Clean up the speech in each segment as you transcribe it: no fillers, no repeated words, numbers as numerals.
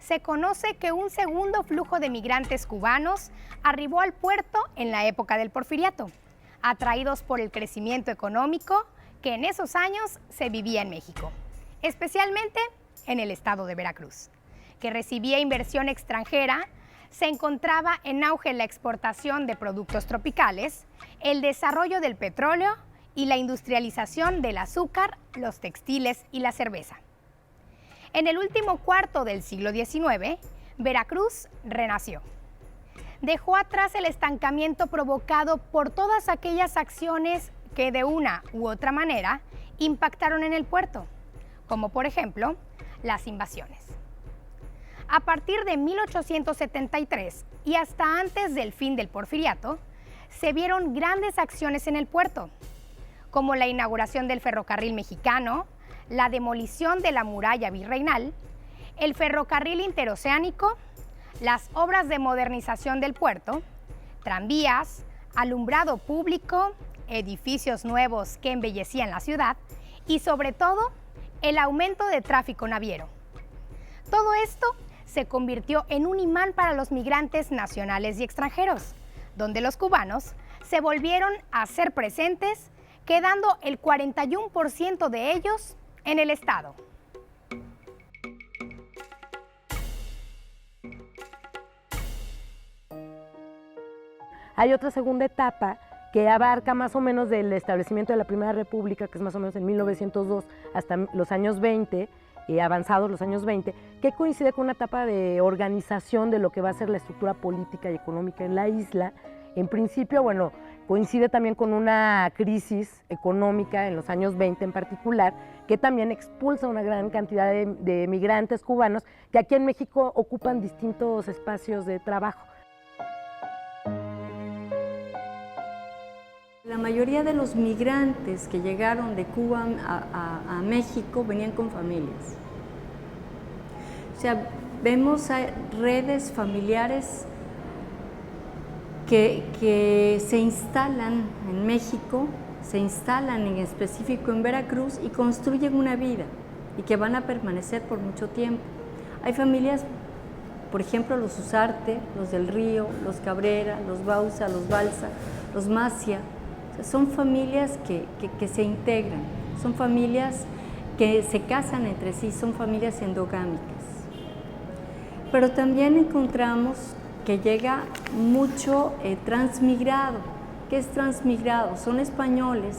se conoce que un segundo flujo de migrantes cubanos arribó al puerto en la época del Porfiriato, atraídos por el crecimiento económico que en esos años se vivía en México, especialmente en el estado de Veracruz, que recibía inversión extranjera. Se encontraba en auge la exportación de productos tropicales, el desarrollo del petróleo y la industrialización del azúcar, los textiles y la cerveza. En el último cuarto del siglo XIX, Veracruz renació. Dejó atrás el estancamiento provocado por todas aquellas acciones que de una u otra manera impactaron en el puerto, como por ejemplo las invasiones. A partir de 1873 y hasta antes del fin del Porfiriato, se vieron grandes acciones en el puerto, como la inauguración del ferrocarril mexicano, la demolición de la muralla virreinal, el ferrocarril interoceánico, las obras de modernización del puerto, tranvías, alumbrado público, edificios nuevos que embellecían la ciudad y sobre todo el aumento de tráfico naviero. Todo esto se convirtió en un imán para los migrantes nacionales y extranjeros, donde los cubanos se volvieron a ser presentes, quedando el 41% de ellos en el estado. Hay otra segunda etapa que abarca más o menos del establecimiento de la Primera República, que es más o menos en 1902 hasta los años 20, avanzados los años 20, que coincide con una etapa de organización de lo que va a ser la estructura política y económica en la isla. En principio, bueno, coincide también con una crisis económica en los años 20 en particular, que también expulsa una gran cantidad de migrantes cubanos que aquí en México ocupan distintos espacios de trabajo. La mayoría de los migrantes que llegaron de Cuba a México venían con familias. O sea, vemos redes familiares que se instalan en México, se instalan en específico en Veracruz y construyen una vida y que van a permanecer por mucho tiempo. Hay familias, por ejemplo, los Usarte, los del Río, los Cabrera, los Bauza, los Balsa, los Macia. Son familias que se integran, son familias que se casan entre sí, son familias endogámicas. Pero también encontramos que llega mucho transmigrado. ¿Qué es transmigrado? Son españoles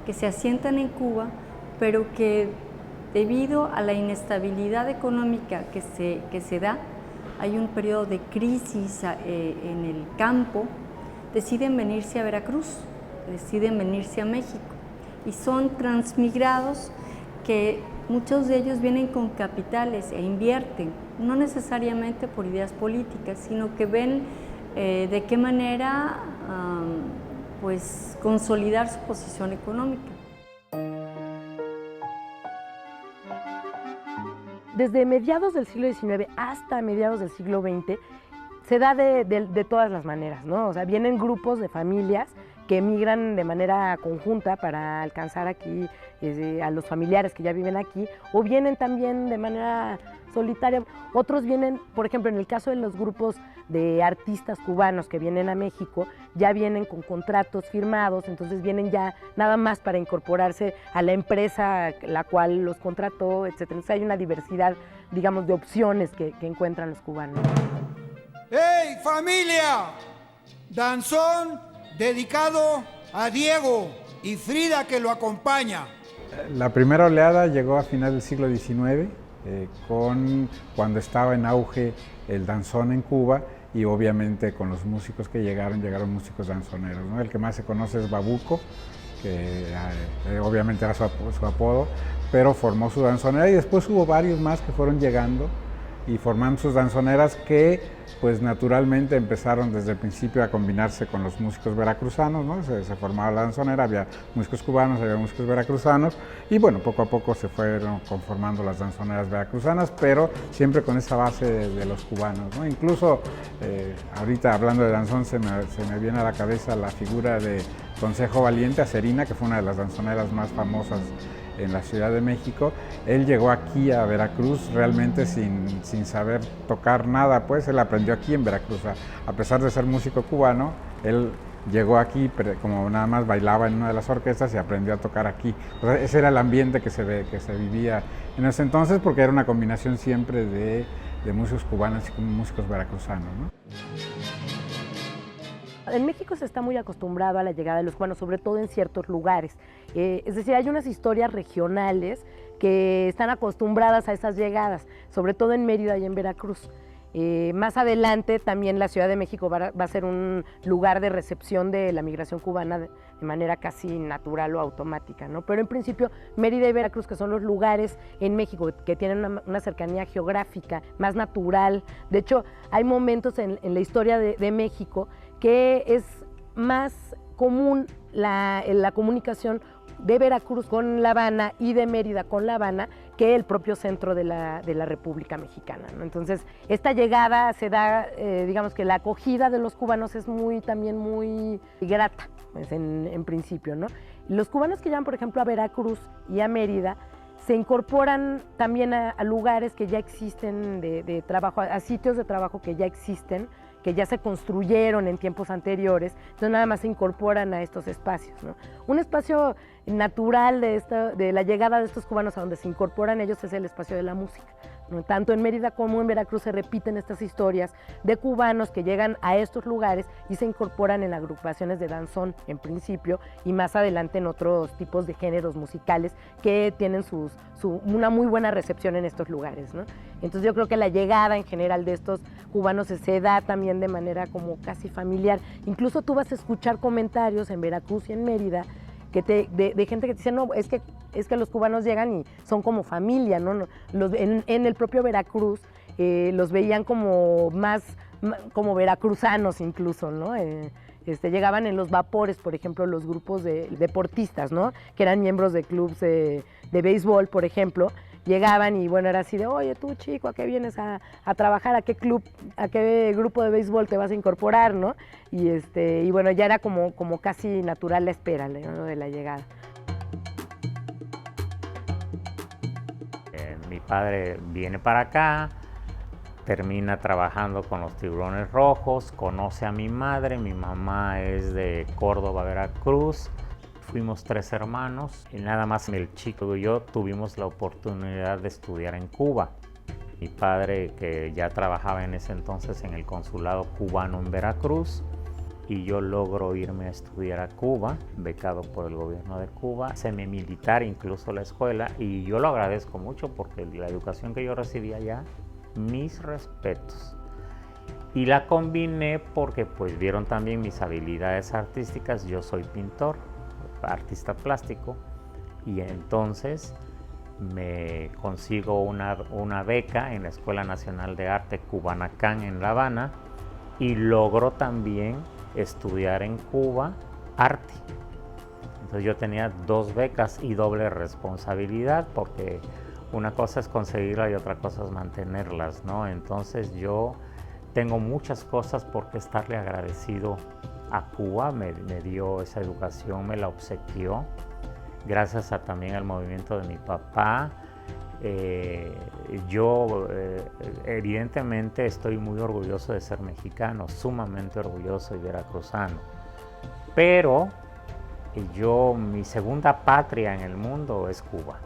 que se asientan en Cuba, pero que debido a la inestabilidad económica que se da, hay un periodo de crisis en el campo, deciden venirse a Veracruz, deciden venirse a México y son transmigrados que muchos de ellos vienen con capitales e invierten, no necesariamente por ideas políticas, sino que ven de qué manera pues consolidar su posición económica. Desde mediados del siglo XIX hasta mediados del siglo XX se da de todas las maneras, ¿no? O sea, vienen grupos de familias que emigran de manera conjunta para alcanzar aquí a los familiares que ya viven aquí, o vienen también de manera solitaria. Otros vienen, por ejemplo, en el caso de los grupos de artistas cubanos que vienen a México, ya vienen con contratos firmados, entonces vienen ya nada más para incorporarse a la empresa la cual los contrató, etc. Entonces hay una diversidad, digamos, de opciones que encuentran los cubanos. ¡Hey, familia! Danzón dedicado a Diego y Frida, que lo acompaña. La primera oleada llegó a final del siglo XIX, cuando estaba en auge el danzón en Cuba, y obviamente con los músicos que llegaron músicos danzoneros, ¿no? El que más se conoce es Babuco, que obviamente era su apodo, pero formó su danzonera, y después hubo varios más que fueron llegando y formando sus danzoneras que pues naturalmente empezaron desde el principio a combinarse con los músicos veracruzanos, ¿no? Se formaba la danzonera, había músicos cubanos, había músicos veracruzanos, y bueno, poco a poco se fueron conformando las danzoneras veracruzanas, pero siempre con esa base de los cubanos, ¿no? Incluso ahorita hablando de danzón se me viene a la cabeza la figura de Consejo Valiente, a Serina, que fue una de las danzoneras más famosas en la Ciudad de México. Él llegó aquí a Veracruz realmente sin saber tocar nada, pues él aprendió aquí en Veracruz. A pesar de ser músico cubano, él llegó aquí, pero como nada más bailaba en una de las orquestas y aprendió a tocar aquí. O sea, ese era el ambiente que se vivía en ese entonces, porque era una combinación siempre de músicos cubanos y músicos veracruzanos, ¿no? En México se está muy acostumbrado a la llegada de los cubanos, sobre todo en ciertos lugares. Es decir, hay unas historias regionales que están acostumbradas a esas llegadas, sobre todo en Mérida y en Veracruz. Más adelante también la Ciudad de México va a ser un lugar de recepción de la migración cubana de manera casi natural o automática, ¿no? Pero en principio Mérida y Veracruz, que son los lugares en México que tienen una cercanía geográfica más natural. De hecho, hay momentos en la historia de México que es más común la comunicación de Veracruz con La Habana y de Mérida con La Habana que el propio centro de la República Mexicana, ¿no? Entonces, esta llegada se da, digamos que la acogida de los cubanos es también muy grata, pues, en principio, ¿no? Los cubanos que llegan, por ejemplo, a Veracruz y a Mérida, se incorporan también a lugares que ya existen de trabajo, a sitios de trabajo que ya existen, que ya se construyeron en tiempos anteriores, entonces nada más se incorporan a estos espacios, ¿no? Un espacio natural de la llegada de estos cubanos a donde se incorporan ellos es el espacio de la música, ¿no? Tanto en Mérida como en Veracruz se repiten estas historias de cubanos que llegan a estos lugares y se incorporan en agrupaciones de danzón en principio y más adelante en otros tipos de géneros musicales que tienen una muy buena recepción en estos lugares, ¿no? Entonces yo creo que la llegada en general de estos cubanos se da también de manera como casi familiar. Incluso tú vas a escuchar comentarios en Veracruz y en Mérida de gente que te dice, no, es que los cubanos llegan y son como familia, ¿no? En el propio Veracruz los veían como como veracruzanos incluso, ¿no? Llegaban en los vapores, por ejemplo, los grupos de deportistas, ¿no? Que eran miembros de clubes de béisbol, por ejemplo. Llegaban y bueno, era así de, oye, tú chico, ¿a qué vienes a trabajar? ¿A qué club, a qué grupo de béisbol te vas a incorporar, no? Y bueno, ya era como casi natural la espera, ¿no? De la llegada. Mi padre viene para acá, termina trabajando con los Tiburones Rojos, conoce a mi madre, mi mamá es de Córdoba, Veracruz. Fuimos 3 hermanos y nada más el chico y yo tuvimos la oportunidad de estudiar en Cuba. Mi padre, que ya trabajaba en ese entonces en el consulado cubano en Veracruz, y yo logro irme a estudiar a Cuba, becado por el gobierno de Cuba, semimilitar incluso la escuela, y yo lo agradezco mucho porque la educación que yo recibí allá, mis respetos. Y la combiné porque pues vieron también mis habilidades artísticas. Yo soy pintor, artista plástico, y entonces me consigo una beca en la Escuela Nacional de Arte Cubanacán en La Habana y logro también estudiar en Cuba arte. Entonces yo tenía 2 becas y doble responsabilidad porque una cosa es conseguirla y otra cosa es mantenerlas, ¿no? Entonces yo tengo muchas cosas por qué estarle agradecido a Cuba. Me dio esa educación, me la obsequió, gracias también al movimiento de mi papá. Yo evidentemente estoy muy orgulloso de ser mexicano, sumamente orgulloso y veracruzano, pero mi segunda patria en el mundo es Cuba.